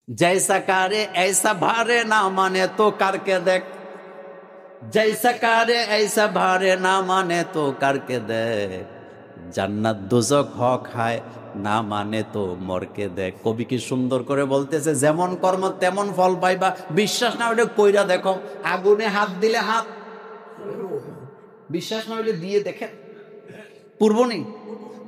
जैसा करे ऐसा भारे ना माने तो करके देख, जैसा करे ऐसा भारे ना माने तो करके देख, জান্নাত দোজখ হক হায় না মানে তো মরকে দেখ। কবি কি সুন্দর করে বলতেছে, যেমন কর্ম তেমন ফল পাইবা, বিশ্বাস না হলে কইরা দেখো। আগুনে হাত দিলে হাত, বিশ্বাস না হলে দিয়ে দেখেন, পূর্ব নেই।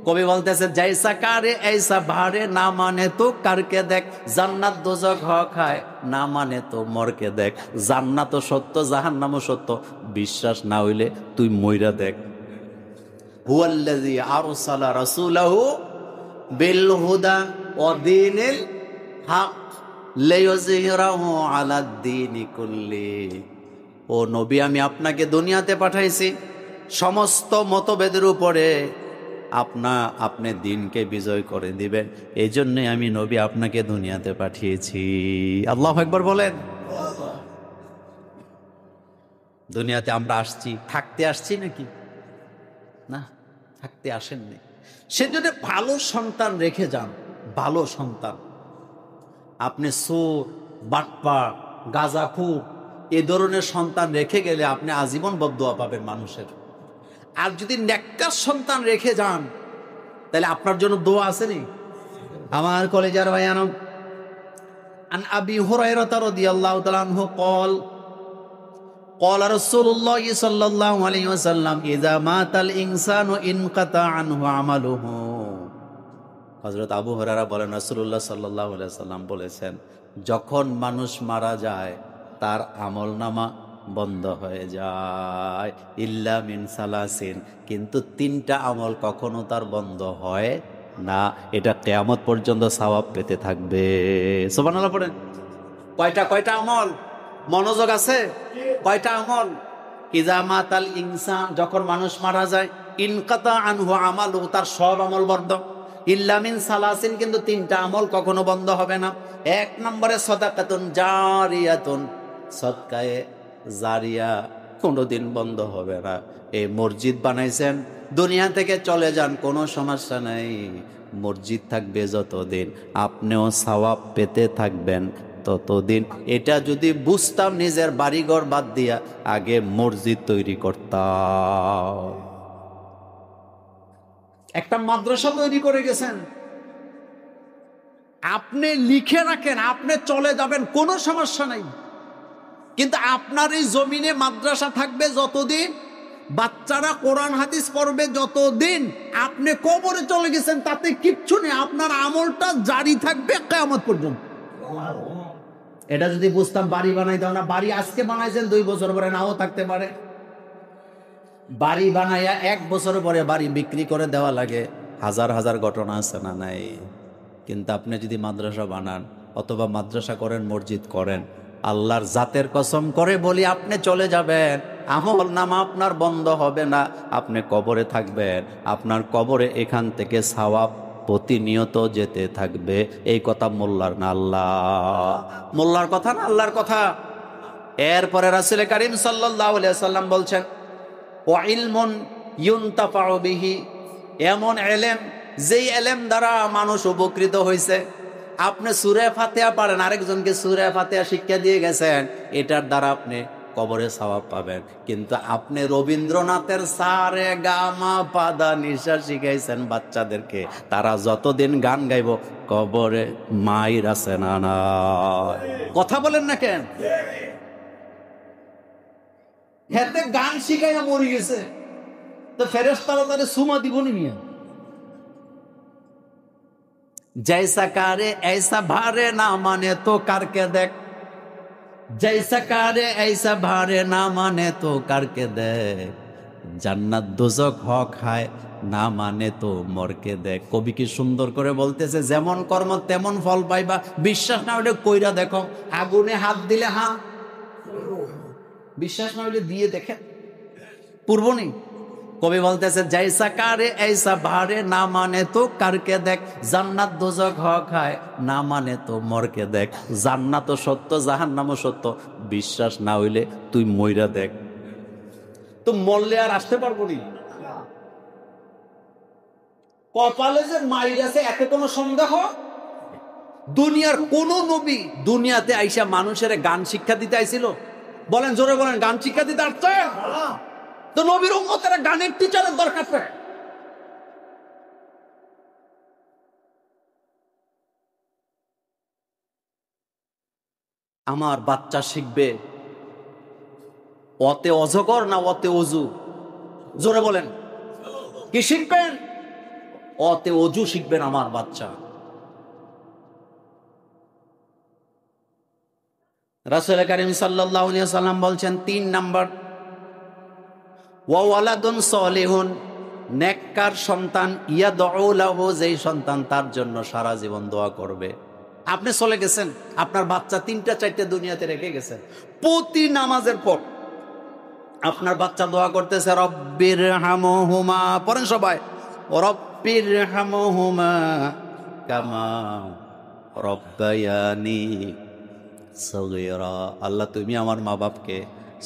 কবি বলতেছে জৈসা কারে ऐसा ভারে না মানে তো কারকে দেখ, জান্নাত দোজখ হক হায় না মানে তো মরকে দেখ। জান্নাত সত্য, জাহান্নামও সত্য, বিশ্বাস না হইলে তুই মইরা দেখ। হুয়াল্লাযী আরসালা রাসূলাহু বিল হুদা ওয়া দীনিল হক লিইয়ুযহিরাহু আলাদ দীনি কুল্লি। ও নবী, আমি আপনাকে দুনিয়াতে পাঠাইছি সমস্ত মতভেদের উপরে আপনি দিনকে বিজয় করে দিবেন। এই জন্যই আমি নবী আপনাকে দুনিয়াতে পাঠিয়েছি। আল্লাহু আকবার বলেন। দুনিয়াতে আমরা আসছি, থাকতে আসছি নাকি? না, থাকতে আসেননি। সেজন্য ভালো সন্তান রেখে যান, ভালো সন্তান। আপনি চোর, বাটপার, গাঁজাখোর এ ধরনের সন্তান রেখে গেলে আপনি আজীবন বদদুয়া পাবেন মানুষের। আর যদি নেককার সন্তান রেখে যান, তাহলে আপনার জন্য দোয়া আসেনি? আমার কলেজার ভাইয়ানো, আন আবি হুরায়রা রাদিয়াল্লাহু তাআলা আনহু قال قال رسول الله صلى الله عليه وسلم اذا مات الانسان انقطع عنه عمله। হযরত আবু হুরায়রা বলেন, রাসূলুল্লাহ সাল্লাল্লাহু আলাইহি ওয়াসাল্লাম বলেছেন, যখন মানুষ মারা যায় তার আমলনামা বন্ধ হয়ে যায়, ইল্লা মিন সালাসিন, কিন্তু তিনটা আমল কখনো তার বন্ধ হয় না। এটা কিয়ামত পর্যন্ত সওয়াব পেতে থাকবে। সুবহানাল্লাহ পড়েন। কয়টা আমল? মনোযোগ আছে? কয়টা আমল? ইজা মাতাল ইনসান, যখন মানুষ মারা যায়, ইনকাতা আনহু আমালু, তার সব আমল বন্ধ। ইল্লা মিন সালাসিন, কিন্তু তিনটা আমল কখনো বন্ধ হবে না। এক নম্বরে সাদাকাতুন জারিয়াতুন, সদকায়ে জারিয়া কোনোদিন বন্ধ হবে না। এই মসজিদ বানাইছেন, দুনিয়া থেকে চলে যান, কোনো সমস্যা নাই, মসজিদ থাকবে যতদিন, আপনিও সওয়াব পেতে থাকবেন ততদিন। এটা যদি বুঝতাম, নিজের বাড়িঘর বাদ দিয়া আগে মসজিদ তৈরি করতাম। একটা মাদ্রাসা তৈরি করে গেছেন, আপনি লিখে রাখেন, আপনি চলে যাবেন, কোনো সমস্যা নাই, কিন্তু আপনার এই জমিনে মাদ্রাসা থাকবে যতদিন, বাচ্চারা কোরআন হাদিস পড়বে যতদিন, আপনি কবরে চলে গেছেন তাতে কিচ্ছু নেই, আপনার আমলটা জারি থাকবে কিয়ামত পর্যন্ত। এটা যদি বুঝতাম, বাড়ি বানাই দাও না। বাড়ি আজকে বানাইছেন, 2 বছর পরে নাও থাকতে পারে। বাড়ি বানাইয়া 1 বছর পরে বাড়ি বিক্রি করে দেওয়া লাগে, হাজার হাজার ঘটনা আছে না নাই? কিন্তু আপনি যদি মাদ্রাসা বানান অথবা মাদ্রাসা করেন, মসজিদ করেন, আল্লাহর জাতের কসম করে বলি, আপনি চলে যাবেন, আমল নামা আপনার বন্ধ হবে না, আপনি কবরে থাকবেন, আপনার কবরে এখান থেকে সওয়াব প্রতিনিয়ত যেতে থাকবে। এই কথা মোল্লার না আল্লাহ, মোল্লার কথা না আল্লাহর কথা। এরপরে রাসূল কারীম সাল্লাল্লাহু আলাইহি ওয়াসাল্লাম বলছেন, ওয়া ইলমুন ইউনতাফাউ বিহি, এমন ইলম যেই ইলম দ্বারা মানুষ উপকৃত হয়েছে। আপনি সূরা ফাতিহা পারেন, আরেকজনকে সূরা ফাতিহা শিক্ষা দিয়ে গেছেন, এটার দ্বারা আপনি কবরে সওয়াব পাবেন। কিন্তু আপনি রবীন্দ্রনাথের সারে গামা পাদা নিশা শিখাইছেন বাচ্চাদেরকে, তারা যতদিন গান গাইব কবরে মাইর আছে না না? কথা বলেন না কেন? হেতে গান শিখাইয়া মরে গেছে, তো ফেরেশতারা তারে সুমা দিব নি মিয়া? जैसा करे ऐसा भारे ना माने तो करके देख, जैसा करे ऐसा भारे ना माने तो करके देख, জান্নাত দোজখ হক হায় না মানে তো মরকে দেখ। কবি কি সুন্দর করে বলতেছে, যেমন কর্ম তেমন ফল পাইবা, বিশ্বাস না হলে কইরা দেখো। আগুনে হাত দিলে হাত, বিশ্বাস না হলে দিয়ে দেখেন, পূর্ব নেই। কবি বলতেছে জৈসা কারে ऐसा ভারে না মানে তো কারকে দেখ, জান্নাত দোজখ হক হায় না মানে তো মরকে দেখ। জান্নাতও সত্য, জাহান্নামও সত্য, বিশ্বাস না হইলে তুই মইরা দেখ। তো মরলে আর আসতে পারবো নি? কপালে যে মাইর আছে এতে কোনো সন্দেহ? দুনিয়ার কোন নবী দুনিয়াতে আইসা মানুষের গান শিক্ষা দিতে আইছিল? বলেন, জোরে বলেন, গান শিক্ষা দিতে আসছে? তো নবীর উম্মতের গানের টিচারের দরকার পড়ে। আমার বাচ্চা শিখবে অতে অজগর না অতে অজু? জোরে বলেন, কি শিখবেন? অতে অজু শিখবেন আমার বাচ্চা। রাসূল কারীম সাল্লাল্লাহু আলাইহি ওয়াসাল্লাম বলছেন ৩ নাম্বার, ওয়া ওয়ালাদুন সলিহুন, নেককার সন্তান, ইয়াদউ লাহু, যেই সন্তান তার জন্য সারা জীবন দোয়া করবে। আপনি চলে গেছেন, আপনার বাচ্চা ৩টা ৪টা দুনিয়াতে রেখে গেছেন, প্রতি নামাজের পর আপনার বাচ্চা দোয়া করতেছে, রব্বির হামহুমা, পড়েন সবাই, রব্বির হামহুমা কামা রব্বায়ানি সগীরা। আল্লাহ, তুমি আমার মা বাপকে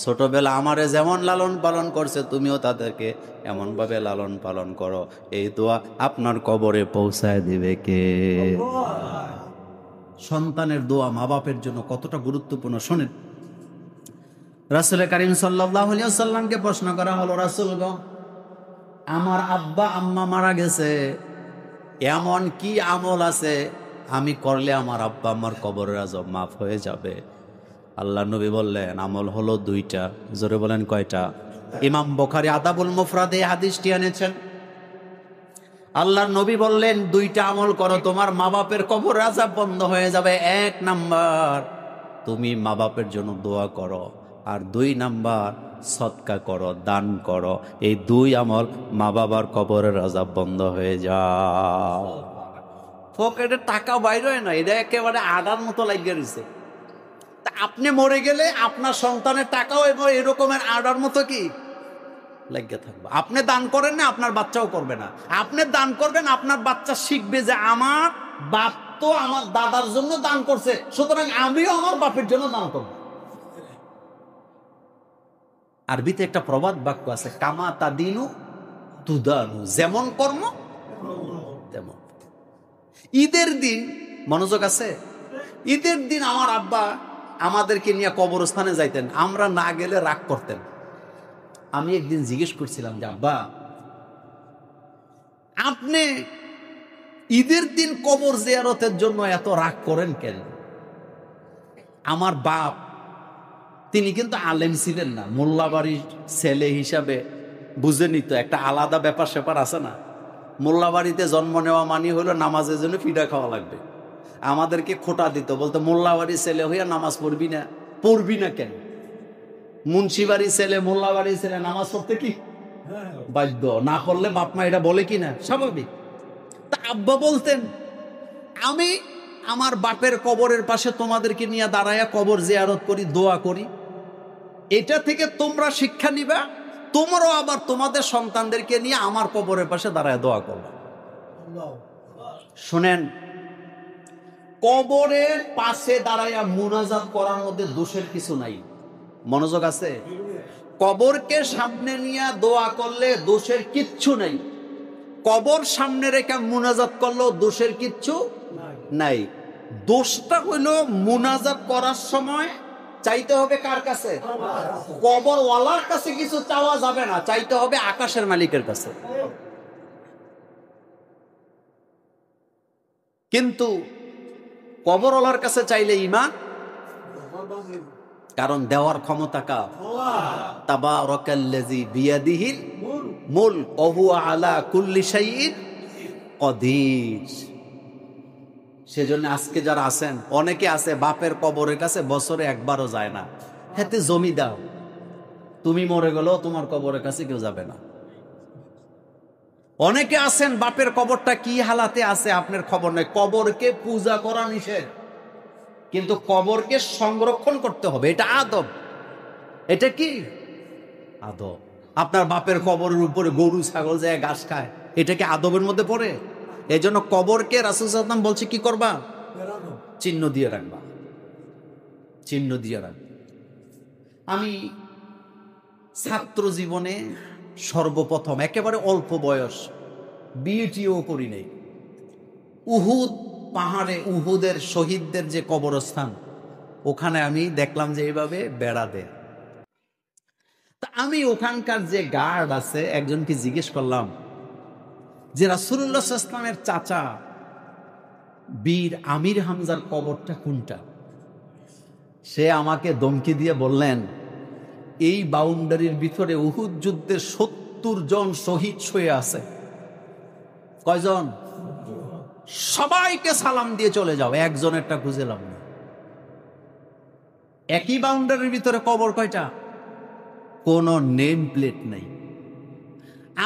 ছোটবেলা আমারে যেমন লালন পালন করছে, তুমিও তাদেরকে এমন ভাবে লালন পালন করো। এই দোয়া আপনার কবরে পৌঁছায় দিবে কে? সন্তানের দোয়া মা বাপের জন্য কতটা গুরুত্বপূর্ণ শোনেন। রাসূল কারীম সাল্লাল্লাহু আলাইহি ওয়াসাল্লামকে প্রশ্ন করা হলো, রাসূল গো, আমার আব্বা আম্মা মারা গেছে, এমন কি আমল আছে আমি করলে আমার আব্বা আম্মার কবরের আযাব মাফ হয়ে যাবে? আল্লাহ নবী বললেন, আমল হলো 2টা। জোরে বলেন, কয়টা? ইমাম বুখারী আদাবুল মুফরাদে হাদিসটি এনেছেন। আল্লাহর নবী বললেন, 2টা আমল করো, তোমার মা বাপের কবরের আযাব বন্ধ হয়ে যাবে। 1 নাম্বার, তুমি মা বাপের জন্য দোয়া করো, আর 2 নাম্বার, সদকা করো, দান করো। এই 2 আমল মা বাবার কবরের আযাব বন্ধ হয়ে যাও। পকেটে টাকা বাইর হয় না, এটা একেবারে আডার মতো লাগিয়ে রয়েছে। তা আপনি মরে গেলে আপনার সন্তানের টাকাও এরকমের আডার মতো কি লাগিয়ে থাকবে। আপনি দান করেন না, আপনার বাচ্চাও করবে না। আপনি দান করবেন, আপনার বাচ্চা শিখবে যে আমার বাপ তো আমার দাদার জন্য দান করছে, সুতরাং আমিও আমার বাপের জন্য দান করব। আরবিতে একটা প্রবাদ বাক্য আছে, কামা তাদিনু তুদানু, যেমন কর্ম তেমন। ঈদের দিন, মনোযোগ আছে, ঈদের দিন আমার আব্বা আমাদেরকে নিয়ে কবরস্থানে যাইতেন, আমরা না গেলে রাগ করতেন। আমি একদিন জিজ্ঞেস করছিলাম যে, আব্বা, আপনি ঈদের দিন কবর জিয়ারতের জন্য এত রাগ করেন কেন? আমার বাপ, তিনি কিন্তু আলেম ছিলেন না, মোল্লাবাড়ির ছেলে হিসাবে বুঝে নিত, একটা আলাদা ব্যাপার স্যাপার আছে না। মোল্লাবাড়িতে জন্ম নেওয়া মানি হলো নামাজের জন্য ফিডা খাওয়া লাগবে। আমাদেরকে খোটা দিত, বলতো মোল্লাবাড়ির ছেলে হইয়া নামাজ পড়বি না। পড়বি না কেন? মুন্সিবাড়ির ছেলে, মোল্লাবাড়ির ছেলে নামাজ পড়তে কি বাধ্য, না পড়লে বাপ মা এটা বলে কি না, স্বাভাবিক। তা আব্বা বলতেন, আমি আমার বাপের কবরের পাশে তোমাদেরকে নিয়ে দাঁড়ায়া কবর জিয়ারত করি, দোয়া করি, এটা থেকে তোমরা শিক্ষা নিবা, তোমরাও আবার তোমাদের সন্তানদেরকে নিয়ে আমার কবরের পাশে দাঁড়ায় দোয়া করবা। শুনেন, কবরের পাশে দাঁড়ায়া মুনাজাত করার মধ্যে দোষের কিছু নাই। মনোযোগ আছে? কবরকে সামনে নিয়ে দোয়া করলে দোষের কিচ্ছু নাই। কবর সামনে রেখে মুনাজাত করলেও দোষের কিচ্ছু নাই। দোষটা হইলো মুনাজাত করার সময় চাইতে হবে কার কাছে? কবরওয়ালার কাছে কিছু চাওয়া যাবে না, চাইতে হবে আকাশের মালিকের কাছে। কিন্তু কবরওয়ালার কাছে চাইলে ঈমান, কারণ দেওয়ার ক্ষমতা কার? তাবারাকাল্লাযী বিয়াদিহিল মুলক ওয়া হুয়া আলা কুল্লি শাইইন কাদির। সেজন্য আজকে যারা আছেন, অনেকে আছে বাপের কবরের কাছে বছরে একবারও যায় না। হাতে জমি দাও, তুমি মরে গেলেও তোমার কবরের কাছে কেউ যাবে না। অনেকে আছেন বাপের কবরটা কি হালাতে আছে আপনার খবর নেই। কবরকে পূজা করা নিষেধ, কিন্তু কবরকে সংরক্ষণ করতে হবে, এটা আদব। এটা কি আদব? আপনার বাপের কবরের উপরে গরু ছাগল যায় ঘাস খায়, এটা কি আদবের মধ্যে পড়ে? এই জন্য কবরকে রাসূল সাল্লাল্লাহু আলাইহি ওয়াসাল্লাম বলছে কি করবা? চিহ্ন দিয়ে রাখবা, চিহ্ন দিয়ে রাখবা। আমি ছাত্র জীবনে সর্বপ্রথম, একেবারে অল্প বয়স, বিএটিও করি নাই, উহুদ পাহাড়ে উহুদের শহীদদের যে কবরস্থান, ওখানে আমি দেখলাম যে এইভাবে বেড়া দেয়। তা আমি ওখানকার যে গার্ড আছে একজনকে জিজ্ঞেস করলাম যে রাসূলুল্লাহ সাল্লাল্লাহু আলাইহি ওয়াসাল্লামের চাচা বীর আমির হামজার কবরটা কোনটা? সে আমাকে ধমকি দিয়ে বললেন, এই বাউন্ডারির ভিতরে উহুদ যুদ্ধে ৭০ জন শহীদ শুয়ে আছে। কয়জন? সবাইকে সালাম দিয়ে চলে যাও, একজনেরটা খুঁজেলাম না। একই বাউন্ডারির ভিতরে কবর কয়টা? কোন নেম প্লেট নেই।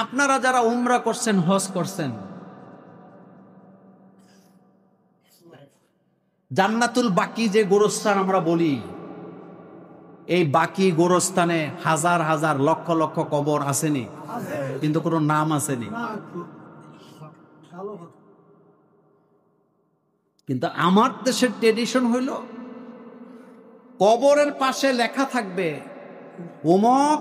আপনারা যারা উমরা করছেন, হজ করছেন, জান্নাতুল বাকি যে গোরস্থান আমরা বলি, এই বাকি গোরস্থানে হাজার হাজার লক্ষ লক্ষ কবর আসেনি, কিন্তু কোনো নাম আসেনি। কিন্তু আমার দেশের ট্রেডিশন হইল কবরের পাশে লেখা থাকবে অমুক,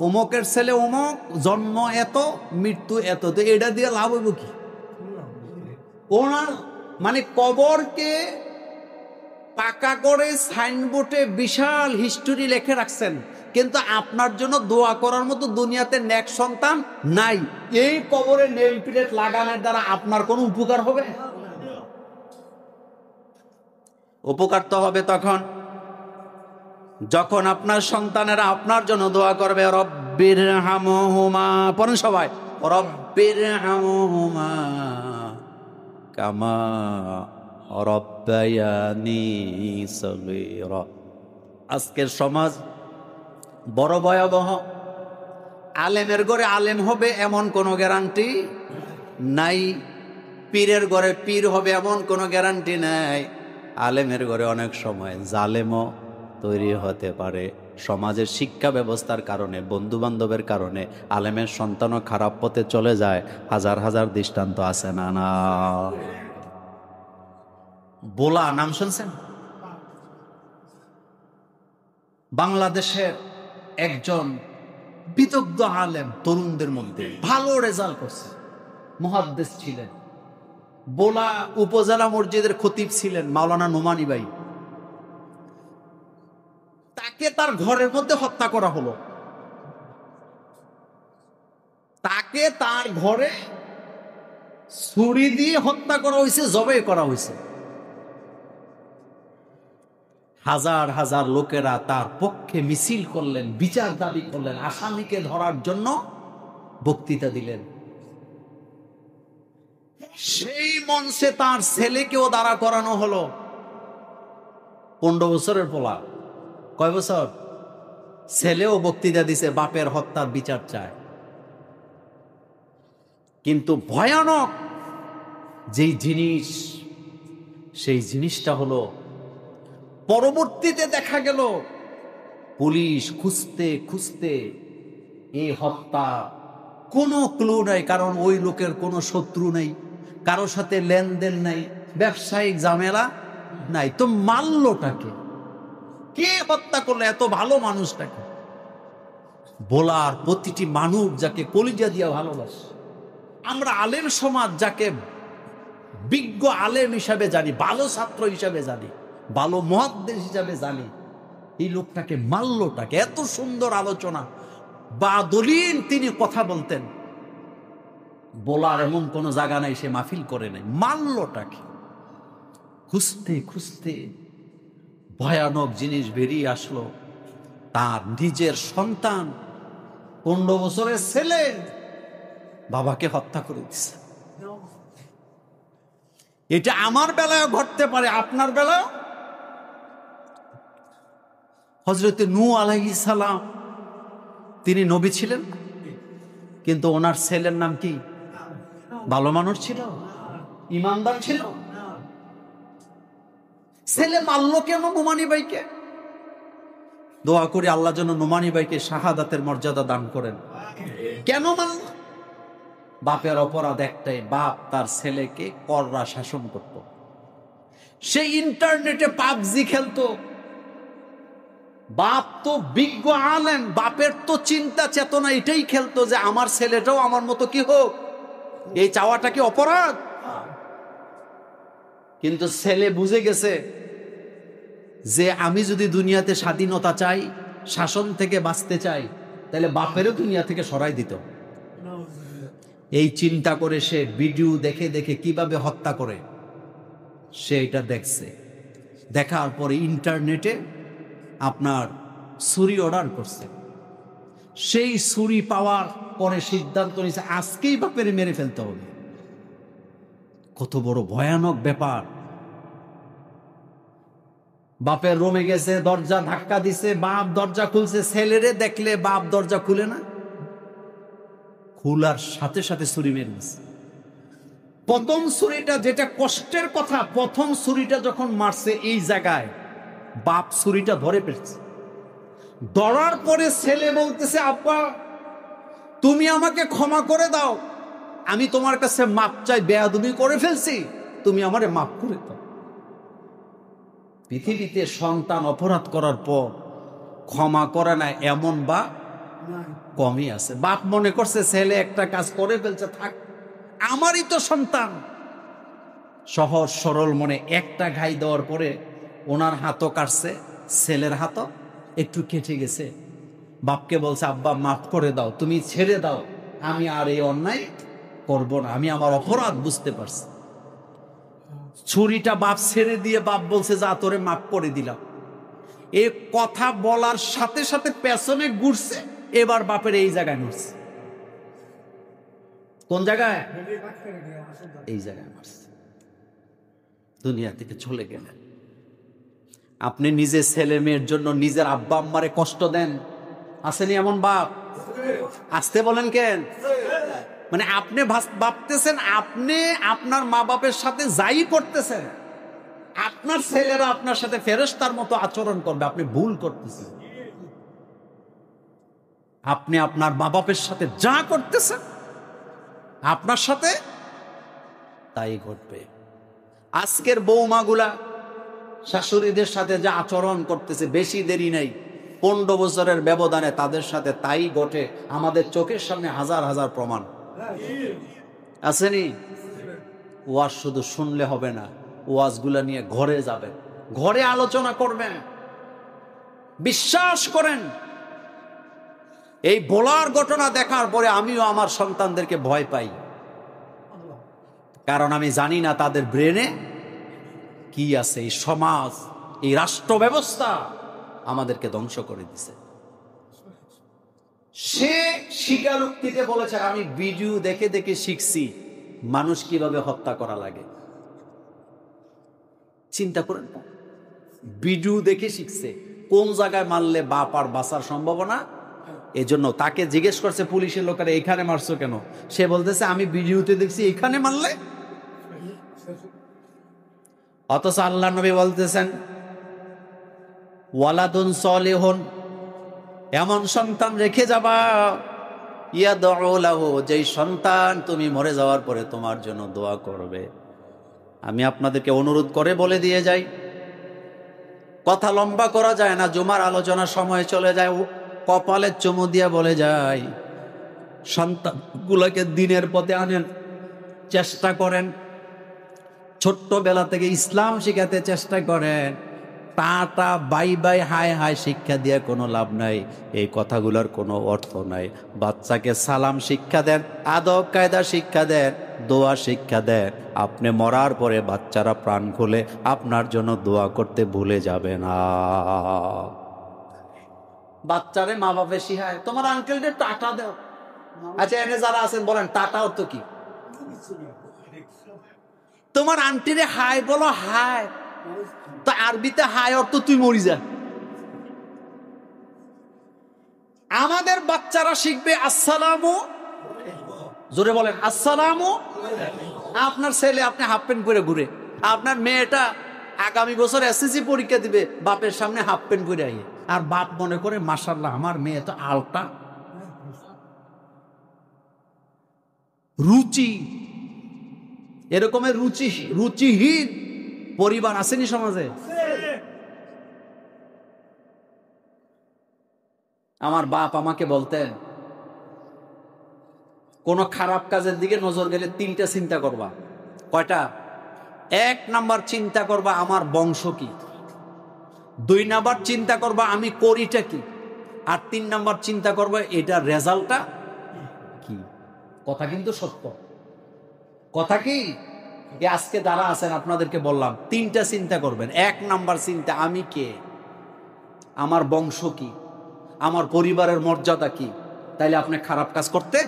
অমুকের ছেলে অমুক, জন্ম এত, মৃত্যু এত। তো এটা দিয়ে লাভ হইব কি? ওনার মানে কবরকে পাকা করে সাইনবোর্ডে বিশাল হিস্টোরি লিখে রাখছেন, কিন্তু আপনার জন্য দোয়া করার মতো দুনিয়াতে নেক সন্তান নাই। এই কবরে নেম প্লেট লাগানোর দ্বারা আপনার কোনো উপকার হবে? উপকার তো হবে তখন যখন আপনার সন্তানেরা আপনার জন্য দোয়া করবে, রব্বির হামহুমা, পড়েন সবাই, রব্বির হামহুমা কামা রব্বায়ানি সগীরা। আজকের সমাজ বড় ভয়াবহ। আলেমের ঘরে আলেম হবে এমন কোনো গ্যারান্টি নাই, পীরের ঘরে পীর হবে এমন কোনো গ্যারান্টি নাই। আলেমের ঘরে অনেক সময় জালেমও তৈরি হতে পারে। সমাজের শিক্ষা ব্যবস্থার কারণে, বন্ধু বান্ধবের কারণে আলেমের সন্তানও খারাপ পথে চলে যায়। হাজার হাজার দৃষ্টান্ত আছে না? না, বোলা নাম শুনছেন? বাংলাদেশের একজন বিদগ্ধ আলেম, তরুণদের মধ্যে ভালো রেজাল্ট করছে, মুহাদ্দিস ছিলেন। বোলা উপজেলা মসজিদের খতিব ছিলেন মাওলানা নোমানী ভাই। তাকে তার ঘরের মধ্যে হত্যা করা হলো। তাকে তার ঘরে ছুরি দিয়ে হত্যা করা হয়েছে, জবাই করা হয়েছে। হাজার হাজার লোকেরা তার পক্ষে মিছিল করলেন, বিচার দাবি করলেন, আসামিকে ধরার জন্য বক্তৃতা দিলেন। সেই মঞ্চে তার ছেলেকেও দাঁড়া করানো হলো। 15 বছরের পোলা, কয় বছর? ছেলেও বক্তৃতা দিছে, বাপের হত্যার বিচার চায়। কিন্তু ভয়ানক যেই জিনিস, সেই জিনিসটা হলো পরবর্তীতে দেখা গেল পুলিশ খুঁজতে খুঁজতে এই হত্যা কোনো ক্লু নাই, কারণ ওই লোকের কোনো শত্রু নেই, কারোর সাথে লেনদেন নাই, ব্যবসায়িক ঝামেলা নাই। তো মারলোটাকে কে? হত্যা করলো এত ভালো মানুষটাকে? বলার প্রতিটি মানুষ যাকে কলিজা দিয়া ভালোবাসে, আমরা আলেম সমাজ যাকে বিজ্ঞ আলেম হিসাবে জানি, ভালো ছাত্র হিসাবে জানি, ভালো মুহাদ্দিস হিসাবে জানি, এই লোকটাকে মারলোটাকে? এত সুন্দর আলোচনা বা দলিল তিনি কথা বলতেন, বলার এমন কোন জায়গা নাই সে মাহফিল করে নাই, মারলোটাকে? খুঁজতে খুঁজতে ভয়ানক জিনিস বেরিয়ে আসলো। তার নিজের সন্তান, 15 বছরের ছেলে, বাবাকে হত্যা করে দিচ্ছে। এটা আমার বেলায় ঘটতে পারে, আপনার বেলায়। হযরত নূহ আলাইহিস সালাম, তিনি নবী ছিলেন, কিন্তু ওনার ছেলের নাম কি? ভালো মানুষ ছিল, ইমানদার ছিল। ছেলে মারলো কেন নোমানী ভাইকে? দোয়া করি আল্লাহ যেন নোমানী ভাইকে শাহাদাতের মর্যাদা দান করেন। কেন মারল? বাপের অপরাধ একটাই, বাপ তার ছেলেকে কড়া শাসন করত। সে ইন্টারনেটে পাবজি খেলতো। বাপ তো বিজ্ঞ আলেম, বাপের তো চিন্তা চেতনা এটাই খেলতো যে আমার ছেলেটাও আমার মতো কি হোক। এই চাওয়াটা কি অপরাধ? কিন্তু ছেলে বুঝে গেছে যে আমি যদি দুনিয়াতে স্বাধীনতা চাই, শাসন থেকে বাঁচতে চাই, তাহলে বাপেরও দুনিয়া থেকে সরাই দিত। এই চিন্তা করে সে ভিডিও দেখে দেখে কিভাবে হত্যা করে সে এটা দেখছে। দেখার পরে ইন্টারনেটে আপনার ছুরি অর্ডার করছে। সেই ছুরি পাওয়ার পরে সিদ্ধান্ত নিয়েছে আজকেই বাপের মেরে ফেলতে হবে। কত বড় ভয়ানক ব্যাপার। বাপের রুমে গেছে, দরজা ধাক্কা দিছে, বাপ দরজা খুলছে। ছেলেরে দেখলে বাপ দরজা খুলে না, খোলার সাথে সাথে ছুরি মেরে দিছে। প্রথম ছুরিটা, যেটা কষ্টের কথা, প্রথম ছুরিটা যখন মারছে এই জায়গায়, বাপ ছুরিটা ধরে ফেলছে। ধরার পরে ছেলে বলতেছে, আব্বা তুমি আমাকে ক্ষমা করে দাও, আমি তোমার কাছে মাপ চাই, বেয়াদবি করে ফেলছি, তুমি আমারে মাপ করে দাও। পৃথিবীতে সন্তান অপরাধ করার পর ক্ষমা করে না এমন বা কমই আছে। বাপ মনে করছে ছেলে একটা কাজ করে ফেলছে, থাক আমারই তো সন্তান। সহজ সরল মনে একটা ঘাই দেওয়ার পরে ওনার হাতও কাটছে, ছেলের হাতও একটু কেটে গেছে। বাপকে বলছে, আব্বা মাফ করে দাও, তুমি ছেড়ে দাও, আমি আর এই অন্যায় করব না, আমি আমার অপরাধ বুঝতে পারছি। ছুরিটা বাপ ছেড়ে দিয়ে বাপ বলছে, যা তোরে মাফ করে দিলাম। এ কথা বলার সাথে সাথে পেছনে ঘুরছে, এবার বাপের এই জায়গায় মারছে। কোন জায়গায়? এই জায়গায় মারছে। দুনিয়া থেকে চলে গেলেন। আপনি নিজের ছেলে মেয়ের জন্য নিজের আব্বা আম্মারে কষ্ট দেন, আসেনি এমন বাপ? আসতে বলেন কেন? মানে আপনি ভাবতেছেন আপনি আপনার মা বাপের সাথে যাই করতেছেন, আপনার ছেলেরা আপনার সাথে ফেরেশতার মতো আচরণ করবে। আপনি ভুল করতেছেন। আপনি আপনার মা বাপের সাথে যা করতেছেন, আপনার সাথে তাই ঘটবে। আজকের বৌমাগুলা শাশুড়িদের সাথে যা আচরণ করতেছে, বেশি দেরি নেই, 15 বছরের ব্যবধানে তাদের সাথে তাই ঘটে। আমাদের চোখের সামনে হাজার হাজার প্রমাণ আসেনি? ওয়াজ শুধু শুনলে হবে না, ওয়াজগুলা নিয়ে ঘরে যাবেন, ঘরে আলোচনা করবেন। বিশ্বাস করেন, এই বলার ঘটনা দেখার পরে আমিও আমার সন্তানদেরকে ভয় পাই, কারণ আমি জানি না তাদের ব্রেনে কি আছে। এই সমাজ, এই রাষ্ট্র ব্যবস্থা আমাদেরকে ধ্বংস করে দিছে। সে স্বীকারোক্তিতে বলেছে, আমি ভিডিও দেখে দেখে শিখছি মানুষ কিভাবে হত্যা করা লাগে। চিন্তা করেন, ভিডিও দেখে শিখছে কোন জায়গায় মারলে বাপ আর বাঁচার সম্ভাবনা। এজন্য তাকে জিজ্ঞেস করছে পুলিশের লোকেরা, এখানে মারছো কেন? সে বলতেছে, আমি ভিডিওতে দেখছি এখানে মারলে। অথচ আল্লাহ নবী বলতেছেন, ওয়ালাদুন সলিহুন, এমন সন্তান রেখে যাবা, ইয়াদউ লাহু, যেই সন্তান তুমি মরে যাওয়ার পরে তোমার জন্য দোয়া করবে। আমি আপনাদেরকে অনুরোধ করে বলে দিয়ে যাই, কথা লম্বা করা যায় না, জুমার আলোচনার সময় চলে যায়, কপালে চুমু দিয়ে বলে যায়, সন্তানগুলোকে দিনের পথে আনেন, চেষ্টা করেন, ছোট্টবেলা থেকে ইসলাম শিখাতে চেষ্টা করেন। Tata bye bye high high শিক্ষা দিয়ে কোনো লাভ নাই, এই কথাগুলোর কোনো অর্থ নাই। বাচ্চাকে সালাম শিক্ষা দেন, আদব কায়দা শিক্ষা দেন, দোয়া শিক্ষা দেন। আপনি মরার পরে বাচ্চারা প্রাণ খুলে আপনার জন্য দোয়া করতে ভুলে যাবে না। বাচ্চারে মা বাপে শিখায়, তোমার আঙ্কেলদের টাটা দাও। আচ্ছা, এনে যারা আছেন বলেন, টাটা অর্থ কি? তোমার আন্টিরে হাই বলো, হাই। তো আরবিতে হাই অর্থ তুই মরি যা। আমাদের বাচ্চারা শিখবে আসসালামু, জোরে বলেন আসসালামু। আপনার ছেলে আপনি হাফ প্যান্ট পরে ঘুরে, আপনার মেয়েটা আগামী বছর এসএসসি পরীক্ষা দিবে, বাপের সামনে হাফ প্যান্ট পরে আইয়ে, আর বাপ মনে করে মাশাআল্লাহ আমার মেয়ে তো আলটা রুচি। এরকমের রুচিহীন পরিবার আসেনি সমাজে? আমার বাপ আমাকে বলতেন, কোন খারাপ কাজের দিকে নজর গেলে 3টা চিন্তা করবা। কয়টা? এক নাম্বার চিন্তা করবা আমার বংশ কি, 2 নাম্বার চিন্তা করবা আমি করিটা কি, আর 3 নাম্বার চিন্তা করবা এটা রেজাল্টটা কি। কথা কিন্তু সত্য, কথা কি। আজকে যারা আছেন আপনাদেরকে বললাম 3টা চিন্তা করবেন। 1 নাম্বার চিন্তা আমি কে, আমার বংশ কি, আমার পরিবারের মর্যাদা কি। তাইলে আপনি খারাপ কাজ করতে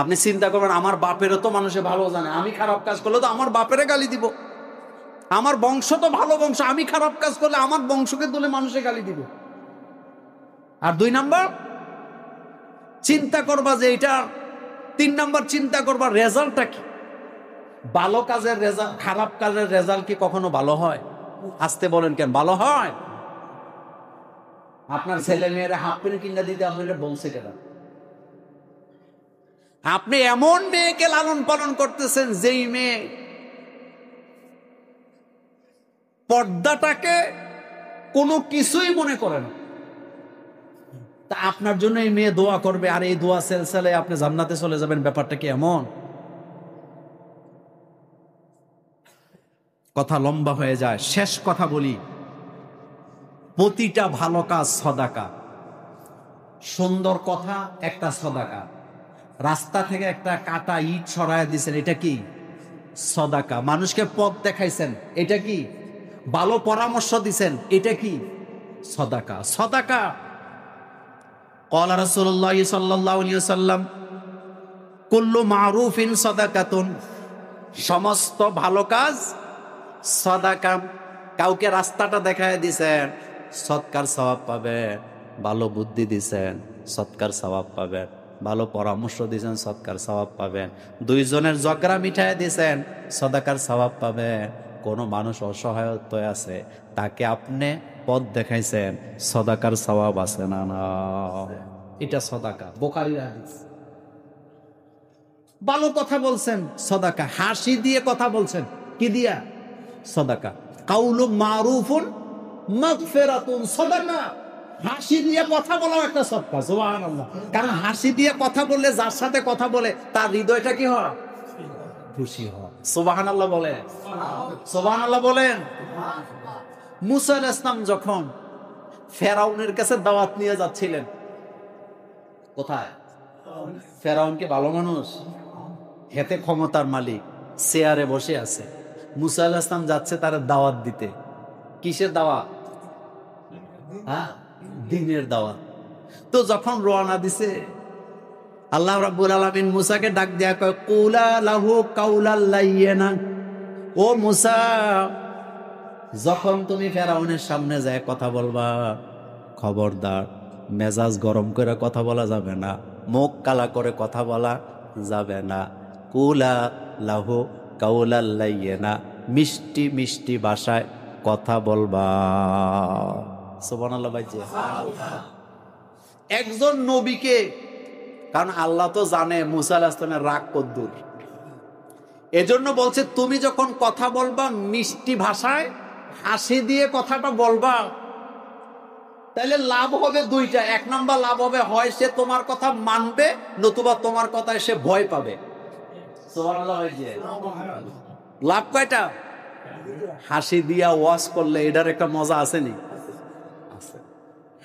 আপনি চিন্তা করবেন আমার বাপেরও তো মানুষে ভালো জানে, আমি খারাপ কাজ করলে তো আমার বাপেরে গালি দিব। আমার বংশ তো ভালো বংশ, আমি খারাপ কাজ করলে আমার বংশকে তুলে মানুষে গালি দিব। আর 2 নাম্বার চিন্তা করবা যে এটা, 3 নাম্বার চিন্তা করবা রেজাল্টটা কি। ভালো কাজের রেজাল্ট, খারাপ কাজের রেজাল্ট কি কখনো ভালো হয়? আসতে বলেন কেন, ভালো হয়? আপনার ছেলে মেয়েরা হাফ প্যান্ট কিনে দিতে আপনাকে বলছে কেন? আপনি এমন মেয়েকে লালন পালন করতেছেন যেই মেয়ে পর্দাটাকে কোনো কিছুই মনে করে না। তা আপনার জন্য এই মেয়ে দোয়া করবে, আর এই দোয়া সেলসেলে আপনি জান্নাতে চলে যাবেন, ব্যাপারটা কি এমন? কথা লম্বা হয়ে যায়, শেষ কথা বলি। প্রতিটা ভালো কাজ সদাকা। সুন্দর কথা একটা সদাকা। রাস্তা থেকে একটা কাটা ইট সরায় দিয়েছেন, এটা কি সদাকা। মানুষকে পথ দেখাইছেন, এটা কি ভালো পরামর্শ দিছেন, এটা কি সদাকা। সদাকা। ক্বালা রাসূলুল্লাহ সাল্লাল্লাহু আলাইহি ওয়াসাল্লাম কুল্লু মারুফিন সাদাকাতুন, সমস্ত ভালো কাজ সদাকা। কাউকে রাস্তাটা দেখায় দিছেন, সৎকার সওয়াব পাবেন। ভালো বুদ্ধি দিছেন, সৎকার সওয়াব পাবেন। ভালো পরামর্শ দিয়েছেন, সৎকার সওয়াব পাবেন। 2 জনের ঝগড়া মিটায় দিয়েছেন, সদাকার সওয়াব পাবেন। কোনো মানুষ অসহায়তায় আছে, তাকে আপনি পথ দেখাইছেন, সদাকার সওয়াব আছে না? না, এটা সদাকা। বুখারীর হাদিস। ভালো কথা বলছেন, সদাকা। হাসি দিয়ে কথা বলছেন, কি দিয়া? সদাকা। কাউলু মারুফুন মাগফিরাতুন, সদাকা। হাসি দিয়ে কথা বলা একটা সদকা। সুবহানাল্লাহ। কারণ হাসি দিয়ে কথা বললে যার সাথে কথা বলে তার হৃদয়টা কি হয়? খুশি হয়। সুবহানাল্লাহ বলেন, সুবহানাল্লাহ বলেন। মুসা আলাইহিস সালাম যখন ফেরাউনের কাছে দাওয়াত নিয়ে যাচ্ছিলেন, কোথায়? ফেরাউন কি ভালো মানুষ? হেতে ক্ষমতার মালিক, চেয়ারে বসে আছে। মুসা আলাইহিস সালাম যাচ্ছে তার দাওয়াত দিতে। কিসের দাওয়াত? দ্বীনের দাওয়াত। তো যখন রওনা দিছে, আল্লাহ রাব্বুল আলামিন মুসাকে ডাক দিয়া কয়, কুলা লাহু কাউলাল লাইয়িনা। ও মুসা, যখন তুমি ফেরাউনের সামনে যায় কথা বলবা, খবরদার মেজাজ গরম করে কথা বলা যাবে না, মুখ কালা করে কথা বলা যাবে না। কুলা লাহু কাউলাল লাইয়িনা, মিষ্টি মিষ্টি ভাষায় কথা বলবা। সুবহানাল্লাহ। ভাইজি, একজন নবীকে, কারণ আল্লাহ তো জানে মুসা আলাইহিস সালামের রাগ কদ্দুর, এজন্য বলছে তুমি যখন কথা বলবা মিষ্টি ভাষায় হাসি দিয়ে কথাটা বলবা। তাহলে লাভ হবে 2টা। 1 নাম্বার লাভ হবে, হয় সে তোমার কথা মানবে, নতুবা তোমার কথায় সে ভয় পাবে। সুবহানাল্লাহ। ভাইজি, লাভ কয়টা? হাসি দিয়া ওয়াজ করলে এটার একটা মজা আছে নি?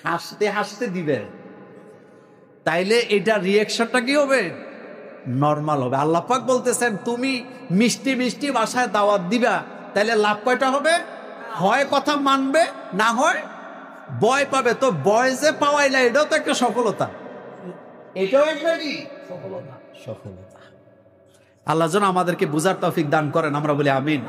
হাসতে হাসতে দিবে, তাইলে এটা রিঅ্যাকশনটা কি হবে? নরমাল হবে। আল্লাহ পাক বলতেছেন তুমি মিষ্টি মিষ্টি ভাষায় দাওয়াত দিবা, তাইলে লাভ কয়টা হবে? হয় কথা মানবে, না হয় ভয় পাবে। তো ভয় যে পাওয়াইলা, এটাও তো একটা সফলতা, এটাও একটা কি সফলতা। আল্লাহ যেন আমাদেরকে বুঝার তৌফিক দান করেন, আমরা বলি আমিন।